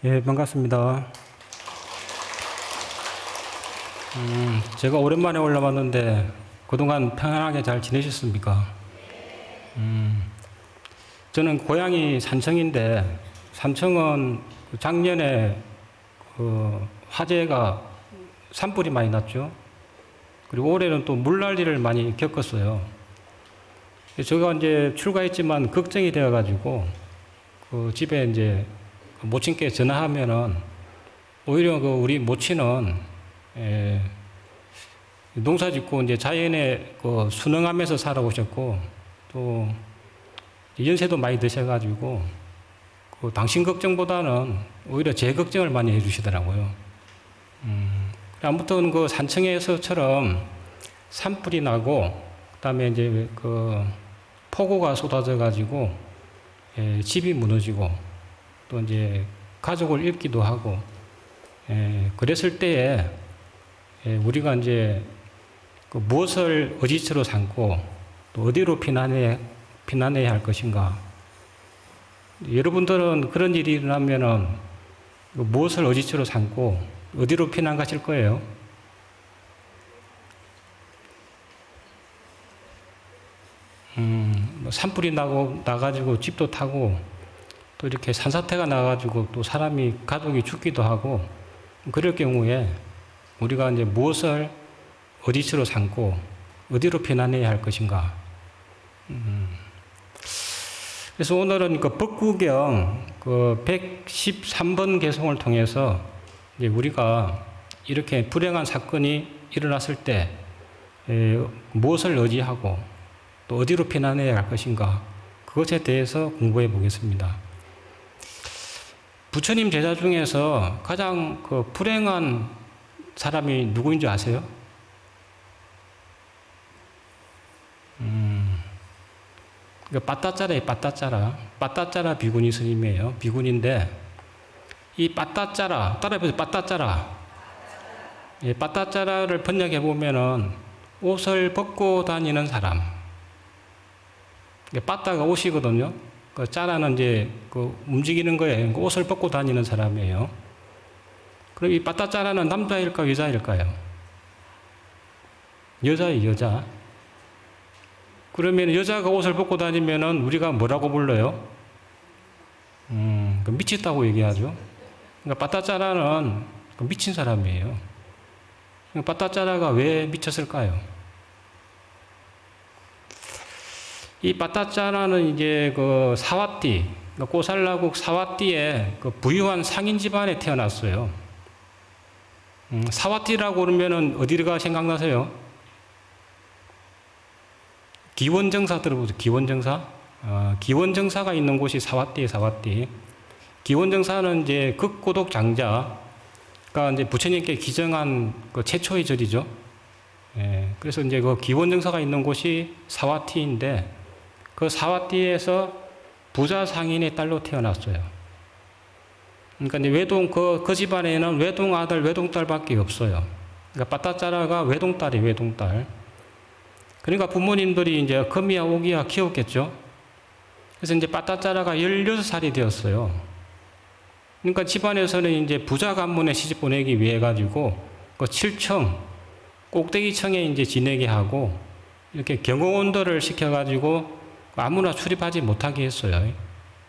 예, 반갑습니다. 제가 오랜만에 올라왔는데 그동안 편안하게 잘 지내셨습니까? 저는 고향이 산청인데 산청은 작년에 화재가 산불이 많이 났죠. 그리고 올해는 또 물난리를 많이 겪었어요. 제가 이제 출가했지만 걱정이 되어가지고 그 집에 이제 모친께 전화하면은 오히려 그 우리 모친은 농사 짓고 이제 자연에 그 순응하면서 살아오셨고 또 연세도 많이 드셔가지고 그 당신 걱정보다는 오히려 제 걱정을 많이 해주시더라고요. 아무튼 그 산청에서처럼 산불이 나고 그다음에 이제 그 폭우가 쏟아져 가지고 집이 무너지고 또 이제 가족을 잃기도 하고 그랬을 때에 우리가 이제 그 무엇을 의지처로 삼고 또 어디로 피난해야 할 것인가. 여러분들은 그런 일이 일어나면은 무엇을 의지처로 삼고 어디로 피난 가실 거예요? 뭐 산불이 나가지고 집도 타고 또 이렇게 산사태가 나가지고 또 가족이 죽기도 하고 그럴 경우에 우리가 이제 무엇을 어디서로 삼고 어디로 피난해야 할 것인가. 그래서 오늘은 그 법구경 그 113번 개송을 통해서 이제 우리가 이렇게 불행한 사건이 일어났을 때 무엇을 의지하고 또 어디로 피난해야 할 것인가 그것에 대해서 공부해 보겠습니다. 부처님 제자 중에서 가장 그 불행한 사람이 누구인 줄 아세요? 빠따짜라예요, 빠따짜라. 빠따짜라 비구니 스님이에요. 비구니인데, 이 빠따짜라, 따라해보세요, 빠따짜라. 예, 빠따짜라를 번역해 보면은 옷을 벗고 다니는 사람. 빠따가 옷이거든요. 그 짜라는 이제 그 움직이는 거예요. 옷을 벗고 다니는 사람이에요. 그럼 이 빠따짜라는 남자일까요, 여자일까요? 여자예요, 여자. 그러면 여자가 옷을 벗고 다니면은 우리가 뭐라고 불러요? 미쳤다고 얘기하죠. 그러니까 빠따짜라는 미친 사람이에요. 빠따짜라가 왜 미쳤을까요? 이 빠따짜라는 이제 그 사와띠, 꼬살라국 사와띠의 그 부유한 상인 집안에 태어났어요. 사와띠라고 그러면은 어디가 생각나세요? 기원정사 들어보세요. 기원정사. 기원정사가 있는 곳이 사와띠예요, 사와띠. 기원정사는 이제 극고독 장자가 이제 부처님께 기정한 그 최초의 절이죠. 그래서 이제 그 기원정사가 있는 곳이 사와띠인데 그 사와띠에서 부자 상인의 딸로 태어났어요. 그러니까 이제 그 집안에는 외동 아들, 외동 딸밖에 없어요. 그러니까 빠따짜라가 외동딸이에요, 외동딸. 그러니까 부모님들이 이제 금이야 오기야 키웠겠죠. 그래서 이제 빠따짜라가 16살이 되었어요. 그러니까 집안에서는 이제 부자 가문에 시집 보내기 위해 가지고 그 7층 꼭대기층에 이제 지내게 하고 이렇게 경호원들을 시켜 가지고 아무나 출입하지 못하게 했어요.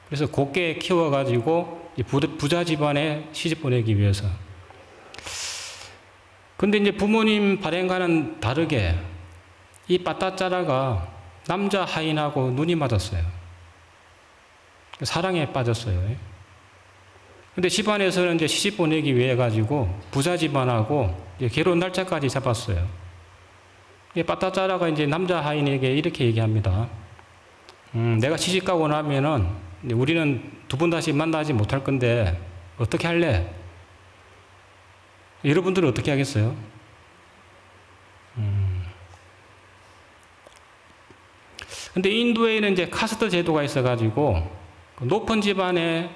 그래서 곱게 키워 가지고 부자 집안에 시집 보내기 위해서. 근데 이제 부모님 발행과는 다르게 이 빠따짜라가 남자 하인하고 눈이 맞았어요. 사랑에 빠졌어요. 근데 집안에서는 이제 시집 보내기 위해 가지고 부자 집안하고 결혼 날짜까지 잡았어요. 빠따짜라가 이제 남자 하인에게 이렇게 얘기합니다. 내가 시집 가고 나면은 우리는 두 번 다시 만나지 못할 건데 어떻게 할래? 여러분들은 어떻게 하겠어요? 근데 인도에는 이제 카스트 제도가 있어가지고 높은 집안의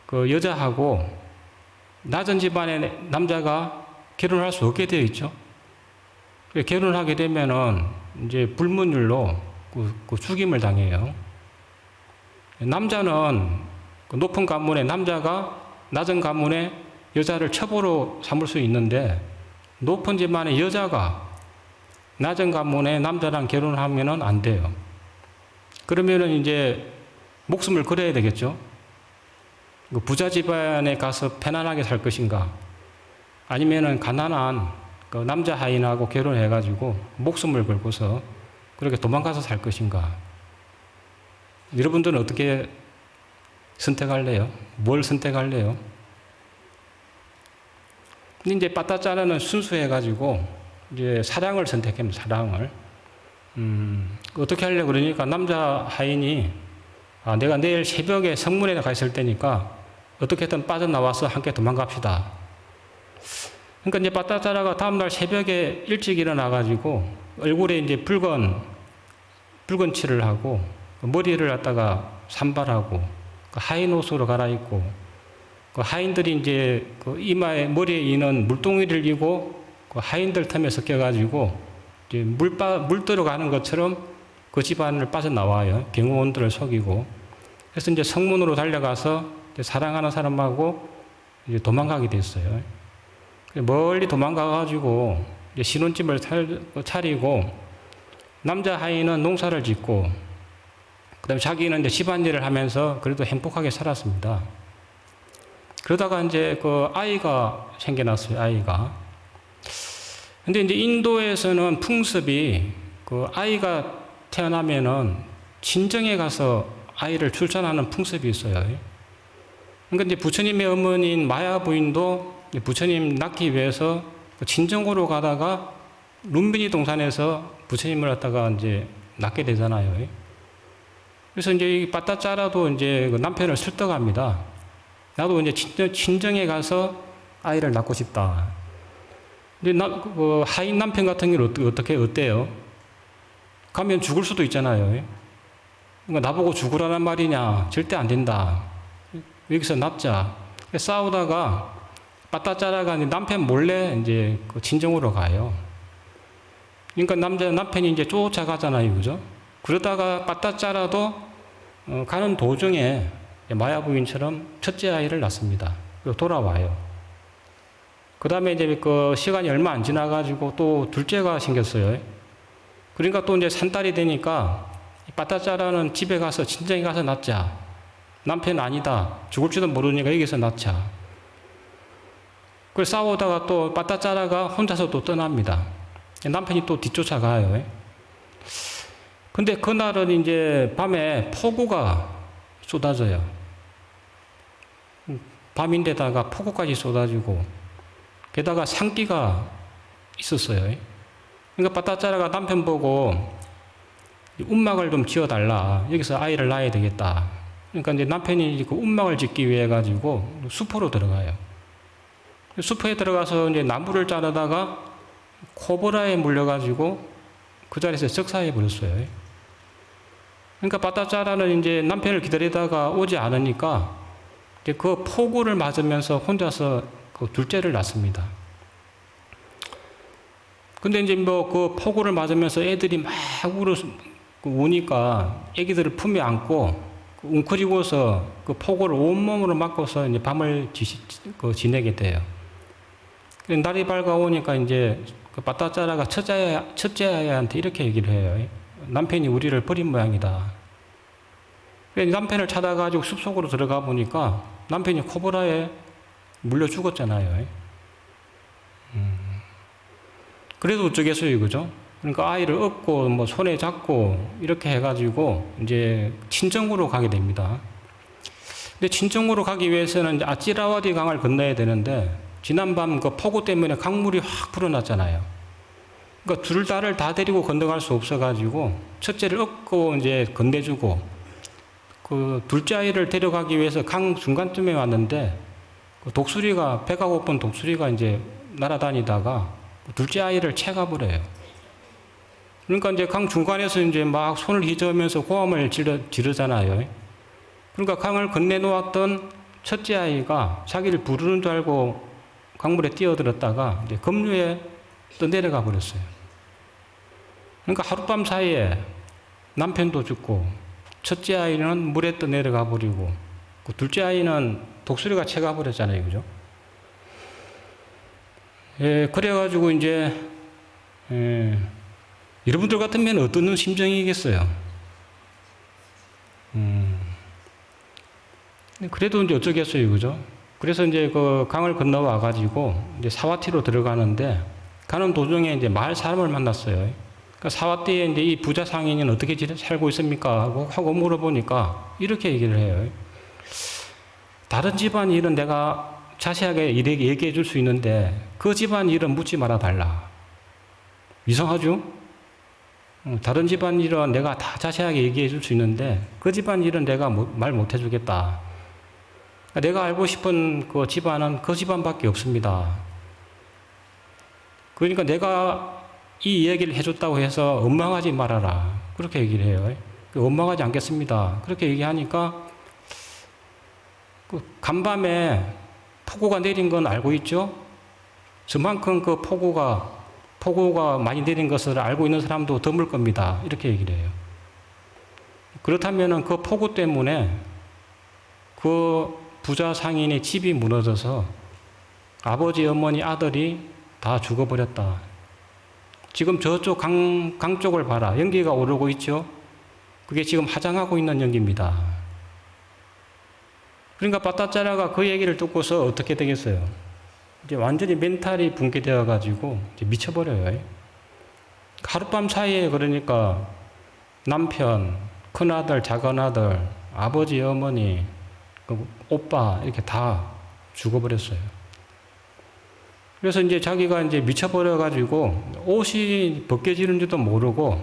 그 여자하고 낮은 집안의 남자가 결혼할 수 없게 되어 있죠. 결혼을 하게 되면은 이제 불문율로 그 죽임을 당해요. 남자는 그 높은 가문의 남자가 낮은 가문에 여자를 첩으로 삼을 수 있는데 높은 집안의 여자가 낮은 가문의 남자랑 결혼하면은 안 돼요. 그러면은 이제 목숨을 걸어야 되겠죠. 부자 집안에 가서 편안하게 살 것인가, 아니면은 가난한 그 남자 하인하고 결혼해가지고 목숨을 걸고서 그렇게 도망가서 살 것인가. 여러분들은 어떻게 선택할래요? 뭘 선택할래요? 근데 이제 빠따짜라는 순수해가지고 이제 사랑을 선택합니다. 사랑을. 어떻게 하려고 그러니까 남자 하인이 내가 내일 새벽에 성문에 가 있을 테니까 어떻게든 빠져나와서 함께 도망갑시다. 그러니까 이제 빠따짜라가 다음날 새벽에 일찍 일어나가지고 얼굴에 이제 붉은 칠을 하고 머리를 갖다가 산발하고 그 하인 옷으로 갈아입고 그 하인들이 이제 그 이마에 머리에 이는 물동이를 이고 그 하인들 틈에 섞여가지고 이제 물 들어가는 것처럼 그 집안을 빠져나와요. 경호원들을 속이고. 그래서 이제 성문으로 달려가서 이제 사랑하는 사람하고 이제 도망가게 됐어요. 멀리 도망가가지고 이제 신혼집을 차리고 남자 하인은 농사를 짓고 그다음에 자기는 이제 집안일을 하면서 그래도 행복하게 살았습니다. 그러다가 이제 그 아이가 생겨났어요. 아이가. 근데 이제 인도에서는 풍습이 그 아이가 태어나면은 친정에 가서 아이를 출산하는 풍습이 있어요. 그러니까 이제 부처님의 어머니인 마야 부인도 부처님 낳기 위해서 친정으로 가다가 룸비니 동산에서 부처님을 갖다가 이제 낳게 되잖아요. 그래서 이제 이 빠따짜라도 이제 그 남편을 설득합니다. 나도 이제 친정에 가서 아이를 낳고 싶다. 근데 그 하인 남편 같은 경우는 어때요? 가면 죽을 수도 있잖아요. 그러니까 나보고 죽으라는 말이냐? 절대 안 된다. 여기서 납자. 싸우다가 빠따짜라가 남편 몰래 이제 그 친정으로 가요. 그러니까 남편이 이제 쫓아가잖아요. 그죠? 그러다가 빠따짜라도 가는 도중에 마야 부인처럼 첫째 아이를 낳습니다. 그리고 돌아와요. 그 다음에 이제 그 시간이 얼마 안 지나가지고 또 둘째가 생겼어요. 그러니까 또 이제 산딸이 되니까 빠따짜라는 집에 가서 친정에 가서 낳자. 남편 아니다. 죽을지도 모르니까 여기서 낳자. 그래서 싸우다가 또 빠따짜라가 혼자서 또 떠납니다. 남편이 또 뒤쫓아가요. 근데 그날은 이제 밤에 폭우가 쏟아져요. 밤인데다가 폭우까지 쏟아지고 게다가 산기가 있었어요. 그러니까 빠따짜라가 남편 보고 움막을 좀 지어달라. 여기서 아이를 낳아야 되겠다. 그러니까 이제 남편이 그 움막을 짓기 위해 가지고 숲으로 들어가요. 숲에 들어가서 이제 나무를 자르다가 코브라에 물려가지고 그 자리에서 적사해 버렸어요. 그러니까 빠따짜라는 이제 남편을 기다리다가 오지 않으니까 이제 그 폭우를 맞으면서 혼자서 그 둘째를 낳습니다. 근데 이제 뭐 그 폭우를 맞으면서 애들이 막 우니까 애기들을 품에 안고 웅크리고서 그 폭우를 온몸으로 맞고서 이제 밤을 지내게 돼요. 날이 밝아오니까 이제 그 빠따짜라가 첫째 아이한테 이렇게 얘기를 해요. 남편이 우리를 버린 모양이다. 남편을 찾아가지고 숲속으로 들어가 보니까 남편이 코브라에 물려 죽었잖아요. 그래도 어쩌겠어요, 그죠? 그러니까 아이를 업고 뭐 손에 잡고 이렇게 해가지고 이제 친정으로 가게 됩니다. 근데 친정으로 가기 위해서는 이제 아찌라와디 강을 건너야 되는데 지난밤 그 폭우 때문에 강물이 확 불어났잖아요. 그러니까 둘 다를 다 데리고 건너갈 수 없어가지고 첫째를 업고 이제 건네주고 그 둘째 아이를 데려가기 위해서 강 중간쯤에 왔는데 그 독수리가 배가 고픈 독수리가 이제 날아다니다가 둘째 아이를 채가버려요. 그러니까 이제 강 중간에서 이제 막 손을 휘저으면서 고함을 지르잖아요. 그러니까 강을 건네놓았던 첫째 아이가 자기를 부르는 줄 알고 강물에 뛰어들었다가 이제 급류에 떠내려가 버렸어요. 그러니까 하룻밤 사이에 남편도 죽고 첫째 아이는 물에 떠내려가 버리고 그 둘째 아이는 독수리가 채가 버렸잖아요, 그죠? 예, 그래가지고 이제 여러분들 같으면 어떤 심정이겠어요? 그래도 이제 어쩌겠어요, 그죠? 그래서 이제 그 강을 건너와 가지고 이제 사와티로 들어가는데 가는 도중에 이제 마을 사람을 만났어요. 그러니까 사와티에 이제 이 부자 상인은 어떻게 살고 있습니까? 하고 물어보니까 이렇게 얘기를 해요. 다른 집안 일은 내가 자세하게 얘기해 줄 수 있는데 그 집안 일은 묻지 말아 달라. 이상하죠? 다른 집안 일은 내가 다 자세하게 얘기해 줄 수 있는데 그 집안 일은 내가 말 못 해주겠다. 내가 알고 싶은 그 집안은 그 집안밖에 없습니다. 그러니까 내가 이 얘기를 해줬다고 해서 원망하지 말아라. 그렇게 얘기를 해요. 원망하지 않겠습니다. 그렇게 얘기하니까 그 간밤에 폭우가 내린 건 알고 있죠? 저만큼 그 폭우가 많이 내린 것을 알고 있는 사람도 드물 겁니다. 이렇게 얘기를 해요. 그렇다면 그 폭우 때문에 그 부자 상인의 집이 무너져서 아버지, 어머니, 아들이 다 죽어버렸다. 지금 저쪽 강 쪽을 봐라. 연기가 오르고 있죠? 그게 지금 화장하고 있는 연기입니다. 그러니까 바타짜라가 그 얘기를 듣고서 어떻게 되겠어요? 이제 완전히 멘탈이 붕괴되어 가지고 미쳐버려요. 하룻밤 사이에 그러니까 남편, 큰아들, 작은아들, 아버지, 어머니, 오빠 이렇게 다 죽어버렸어요. 그래서 이제 자기가 이제 미쳐버려 가지고 옷이 벗겨지는지도 모르고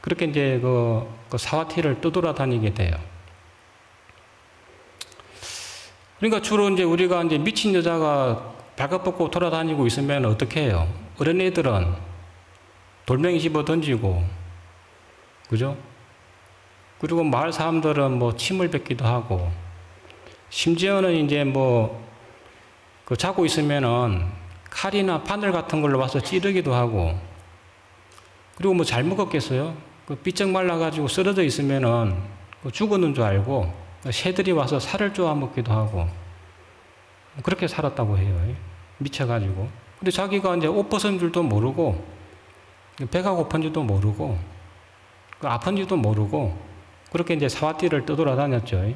그렇게 이제 그 사와티를 떠돌아다니게 돼요. 그러니까 주로 이제 우리가 이제 미친 여자가 발가벗고 돌아다니고 있으면 어떻게 해요? 어린애들은 돌멩이 집어 던지고, 그죠? 그리고 마을 사람들은 뭐 침을 뱉기도 하고, 심지어는 이제 그 자고 있으면은 칼이나 바늘 같은 걸로 와서 찌르기도 하고, 그리고 뭐 잘 먹었겠어요? 그 삐쩍 말라가지고 쓰러져 있으면은 죽었는 줄 알고, 새들이 와서 살을 쪼아 먹기도 하고, 그렇게 살았다고 해요. 미쳐가지고. 근데 자기가 이제 옷 벗은 줄도 모르고, 배가 고픈 줄도 모르고, 아픈 줄도 모르고, 그렇게 이제 사와티를 떠돌아다녔죠.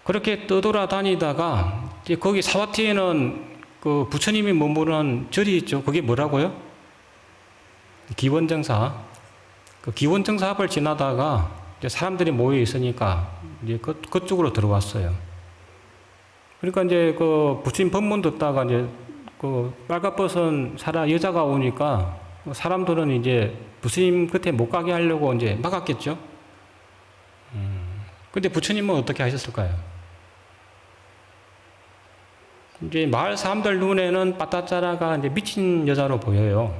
그렇게 떠돌아다니다가, 이제 거기 사와티에는 그 부처님이 머무는 절이 있죠. 그게 뭐라고요? 기원정사. 그 기원정사 앞을 지나다가, 이제 사람들이 모여 있으니까, 이제 그쪽으로 들어왔어요. 그러니까 이제 그 부처님 법문 듣다가 이제 그 빨갛벗은 여자가 오니까 사람들은 이제 부처님 끝에 못 가게 하려고 이제 막았겠죠. 근데 부처님은 어떻게 하셨을까요? 이제 마을 사람들 눈에는 빠따짜라가 이제 미친 여자로 보여요.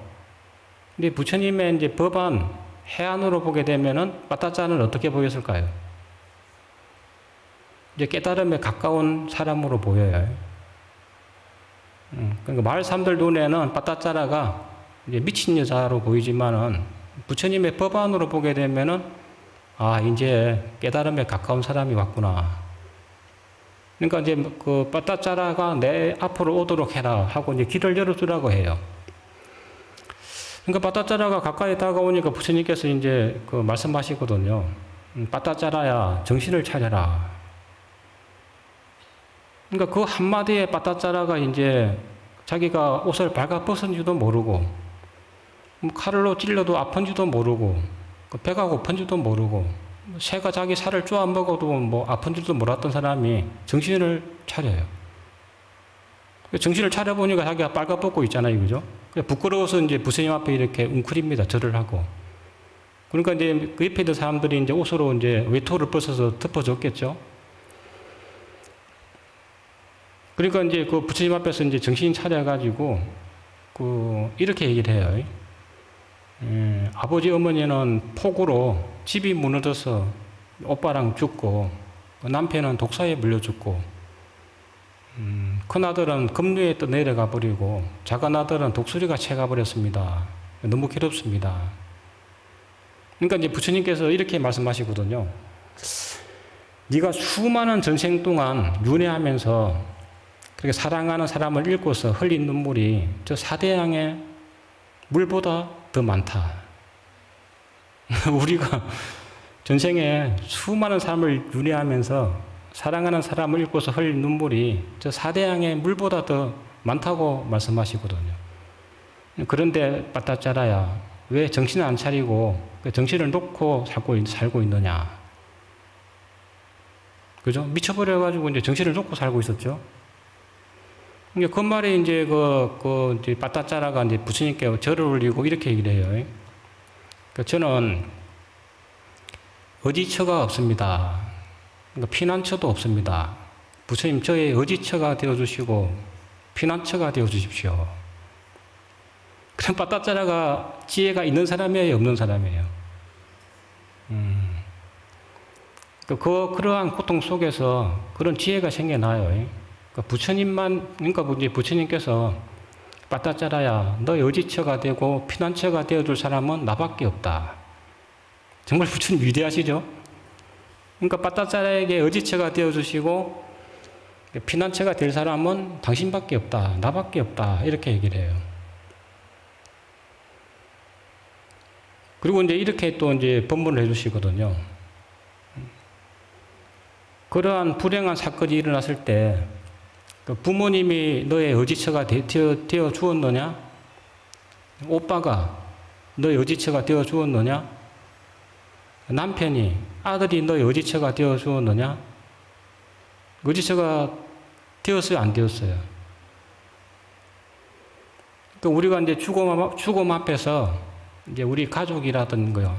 근데 부처님의 이제 법안 해안으로 보게 되면은 빠따짜는 어떻게 보였을까요? 이제 깨달음에 가까운 사람으로 보여요. 그러니까 마을 사람들 눈에는 빠따짜라가 이제 미친 여자로 보이지만은 부처님의 법안으로 보게 되면은 아, 이제 깨달음에 가까운 사람이 왔구나. 그러니까 이제 그 빠따짜라가 내 앞으로 오도록 해라 하고 이제 길을 열어주라고 해요. 그러니까 빠따짜라가 가까이 다가오니까 부처님께서 이제 그 말씀하시거든요. 빠따짜라야, 정신을 차려라. 그러니까 그 한마디에 빠따짜라가 이제 자기가 옷을 발가벗은지도 모르고, 칼로 찔러도 아픈지도 모르고, 배가 고픈지도 모르고, 새가 자기 살을 쪼아 먹어도 뭐 아픈지도 몰랐던 사람이 정신을 차려요. 정신을 차려보니까 자기가 빨가벗고 있잖아요, 그죠? 부끄러워서 이제 부처님 앞에 이렇게 웅크립니다, 절을 하고. 그러니까 이제 그 옆에 있는 사람들이 이제 옷으로 이제 외투를 벗어서 덮어줬겠죠? 그러니까 이제 그 부처님 앞에서 이제 정신 차려가지고, 이렇게 얘기를 해요. 아버지, 어머니는 폭우로 집이 무너져서 오빠랑 죽고, 남편은 독사에 물려 죽고, 큰아들은 급류에 또 내려가 버리고, 작은아들은 독수리가 채가 버렸습니다. 너무 괴롭습니다. 그러니까 이제 부처님께서 이렇게 말씀하시거든요. 네가 수많은 전생 동안 윤회하면서 그렇게 사랑하는 사람을 잃고서 흘린 눈물이 저 사대양의 물보다 더 많다. 우리가 전생에 수많은 사람을 윤회하면서 사랑하는 사람을 잃고서 흘린 눈물이 저 사대양의 물보다 더 많다고 말씀하시거든요. 그런데 빠따짜라야, 왜 정신을 안 차리고 정신을 놓고 살고 있느냐? 그죠? 미쳐버려가지고 이제 정신을 놓고 살고 있었죠. 이제 그 말에 이제 이제 빠따짜라가 이제 부처님께 절을 올리고 이렇게 얘기를 해요. 저는 의지처가 없습니다. 그러니까 피난처도 없습니다. 부처님 저의 의지처가 되어주시고 피난처가 되어주십시오. 그럼 빠따짜라가 지혜가 있는 사람이에요, 없는 사람이에요? 그러한 고통 속에서 그런 지혜가 생겨나요. 그러니까 이제 부처님께서 빠따짜라야, 너의 의지처가 되고 피난처가 되어줄 사람은 나밖에 없다. 정말 부처님 위대하시죠? 그러니까 빠따짜라에게 의지처가 되어주시고 피난처가 될 사람은 당신밖에 없다, 나밖에 없다, 이렇게 얘기를 해요. 그리고 이제 이렇게 또 이제 법문을 해주시거든요. 그러한 불행한 사건이 일어났을 때 부모님이 너의 의지처가 되어 주었느냐? 오빠가 너의 의지처가 되어 주었느냐? 남편이, 아들이 너의 의지처가 되어 주었느냐? 의지처가 되었어요, 안 되었어요? 우리가 이제 죽음 앞에서 이제 우리 가족이라든가요,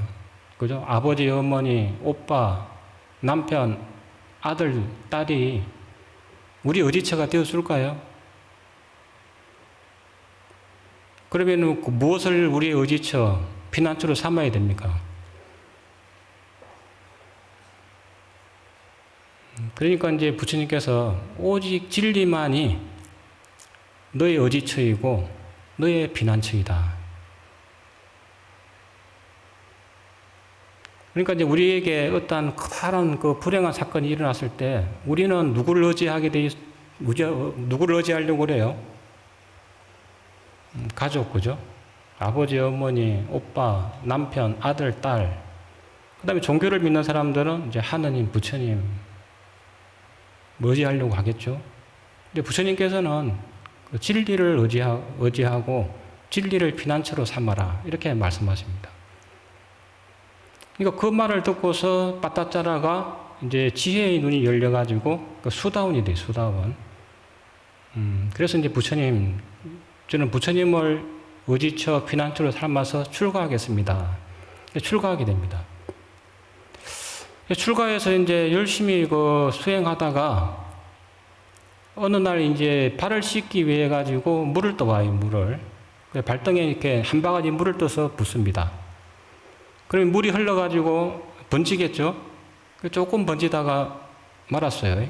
그죠? 아버지, 어머니, 오빠, 남편, 아들, 딸이 우리 의지처가 되어줄까요? 그러면 무엇을 우리의 의지처, 피난처로 삼아야 됩니까? 그러니까 이제 부처님께서 오직 진리만이 너의 의지처이고 너의 피난처이다. 그러니까 이제 우리에게 어떤 커다란 불행한 사건이 일어났을 때 우리는 누구를 의지하려고 그래요? 가족, 그죠? 아버지, 어머니, 오빠, 남편, 아들, 딸. 그 다음에 종교를 믿는 사람들은 이제 하느님, 부처님, 의지하려고 하겠죠? 근데 부처님께서는 진리를 의지하고 진리를 피난처로 삼아라. 이렇게 말씀하십니다. 그러니까 그 말을 듣고서 빠따짜라가 이제 지혜의 눈이 열려가지고 수다원이 돼요, 수다원. 그래서 이제 저는 부처님을 의지처 피난처로 삼아서 출가하겠습니다. 출가하게 됩니다. 출가해서 이제 열심히 수행하다가 어느 날 이제 발을 씻기 위해 가지고 물을 떠와요, 물을. 발등에 이렇게 한 바가지 물을 떠서 붓습니다. 그러면 물이 흘러가지고 번지겠죠? 조금 번지다가 말았어요.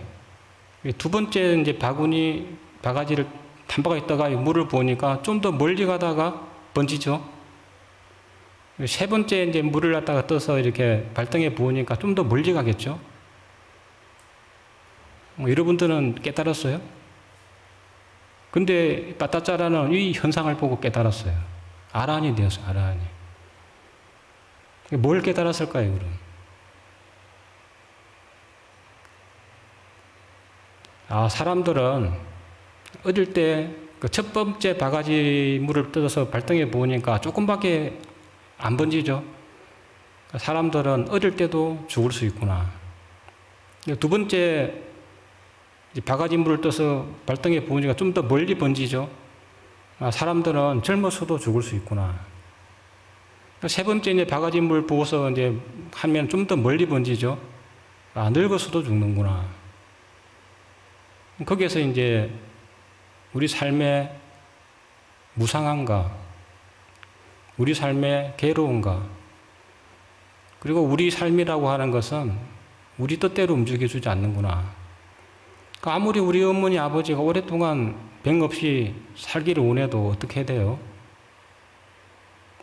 두 번째 이제 바가지를 한 바가지 떠가 물을 부으니까 좀 더 멀리 가다가 번지죠? 세 번째 이제 물을 갖다가 떠서 이렇게 발등에 부으니까 좀 더 멀리 가겠죠? 여러분들은 깨달았어요? 근데 빠따짜라는 이 현상을 보고 깨달았어요. 아라한이 되었어요, 아라한이. 뭘 깨달았을까요, 그럼? 사람들은 어릴 때 그 첫 번째 바가지 물을 뜯어서 발등에 부으니까 조금밖에 안 번지죠. 사람들은 어릴 때도 죽을 수 있구나. 두 번째 바가지 물을 떠서 발등에 부으니까 좀 더 멀리 번지죠. 사람들은 젊어서도 죽을 수 있구나. 세 번째 이제 바가지 물 부어서 이제 하면 좀 더 멀리 번지죠. 늙어서도 죽는구나. 거기에서 이제 우리 삶의 무상함과 우리 삶의 괴로움과 그리고 우리 삶이라고 하는 것은 우리 뜻대로 움직여주지 않는구나. 아무리 우리 어머니 아버지가 오랫동안 병 없이 살기를 원해도 어떻게 해야 돼요?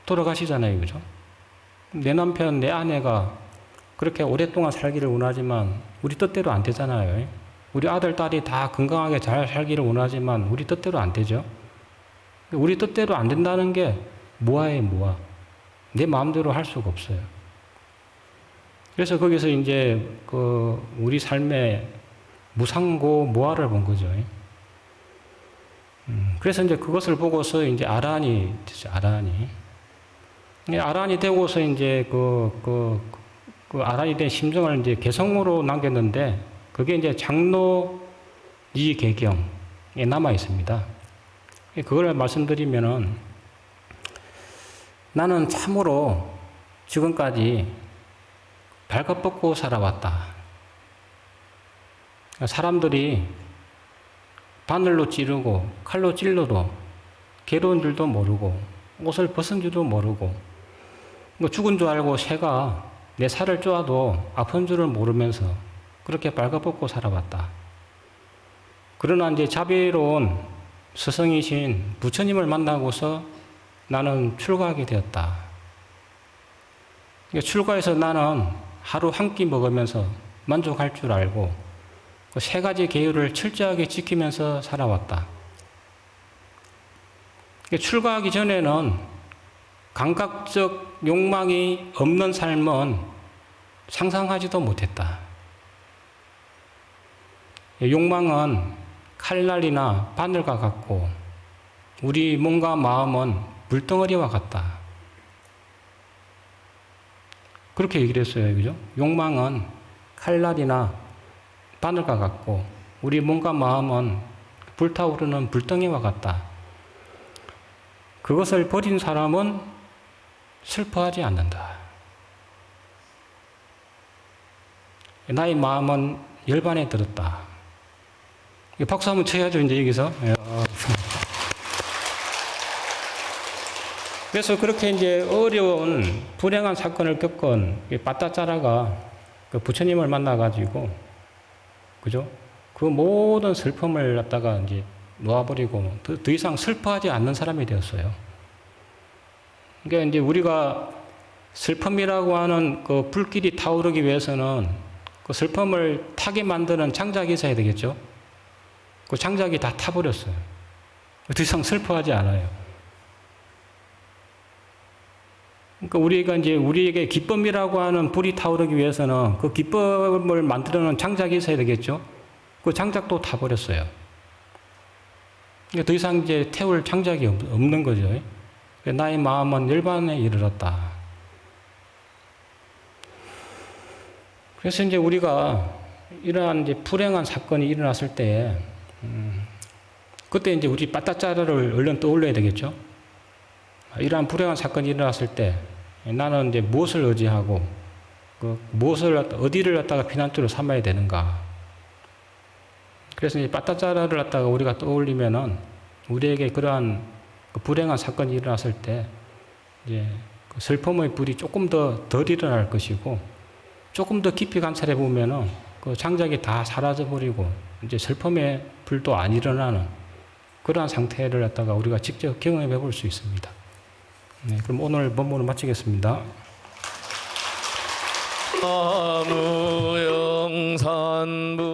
돌아가시잖아요, 그죠? 내 남편, 내 아내가 그렇게 오랫동안 살기를 원하지만 우리 뜻대로 안 되잖아요. 우리 아들, 딸이 다 건강하게 잘 살기를 원하지만 우리 뜻대로 안 되죠. 우리 뜻대로 안 된다는 게 무아예요, 무아. 내 마음대로 할 수가 없어요. 그래서 거기서 이제 우리 삶의 무상고 무아를 본 거죠. 그래서 이제 그것을 보고서 이제 아란이 됐죠, 아란이. 아란이 되고서 이제 아란이 된 심정을 이제 개성으로 남겼는데 그게 이제 장로지개경에 남아 있습니다. 그걸 말씀드리면은 나는 참으로 지금까지 발벗고 살아왔다. 사람들이 바늘로 찌르고 칼로 찔러도 괴로운 줄도 모르고 옷을 벗은 줄도 모르고 죽은 줄 알고 새가 내 살을 쪼아도 아픈 줄을 모르면서 그렇게 발벗고 살아왔다. 그러나 이제 자비로운 스승이신 부처님을 만나고서 나는 출가하게 되었다. 출가해서 나는 하루 한 끼 먹으면서 만족할 줄 알고 그 세 가지 계율을 철저하게 지키면서 살아왔다. 출가하기 전에는 감각적 욕망이 없는 삶은 상상하지도 못했다. 욕망은 칼날이나 바늘과 같고 우리 몸과 마음은 물덩어리와 같다. 그렇게 얘기를 했어요. 그죠? 욕망은 칼날이나 바늘과 같고 우리 몸과 마음은 불타오르는 불덩이와 같다. 그것을 버린 사람은 슬퍼하지 않는다. 나의 마음은 열반에 들었다. 박수 한번 쳐야죠, 이제 여기서. 그래서 그렇게 이제 어려운 불행한 사건을 겪은 빠따짜라가 그 부처님을 만나가지고, 그죠? 그 모든 슬픔을 갖다가 이제 놓아버리고 더 이상 슬퍼하지 않는 사람이 되었어요. 그러니까 이제 우리가 슬픔이라고 하는 그 불길이 타오르기 위해서는 그 슬픔을 타게 만드는 장작이 있어야 되겠죠? 그 장작이 다 타버렸어요. 더 이상 슬퍼하지 않아요. 그러니까 우리가 이제 우리에게 기쁨이라고 하는 불이 타오르기 위해서는 그 기쁨을 만들어놓은 장작이 있어야 되겠죠? 그 장작도 타버렸어요. 그러니까 더 이상 이제 태울 장작이 없는 거죠. 나의 마음은 열반에 이르렀다. 그래서 이제 우리가 이러한 이제 불행한 사건이 일어났을 때, 그때 이제 우리 빠따짜라를 얼른 떠올려야 되겠죠? 이러한 불행한 사건이 일어났을 때 나는 이제 무엇을 의지하고 어디를 갖다가 피난처로 삼아야 되는가. 그래서 이제 빠따짜라를 갖다가 우리가 떠올리면은 우리에게 그러한 불행한 사건이 일어났을 때 이제 슬픔의 불이 조금 덜 일어날 것이고 조금 더 깊이 관찰해 보면은 그 장작이 다 사라져 버리고 이제 슬픔의 불도 안 일어나는 그러한 상태를 갖다가 우리가 직접 경험해 볼 수 있습니다. 네, 그럼 오늘 본문을 마치겠습니다. 나무영산부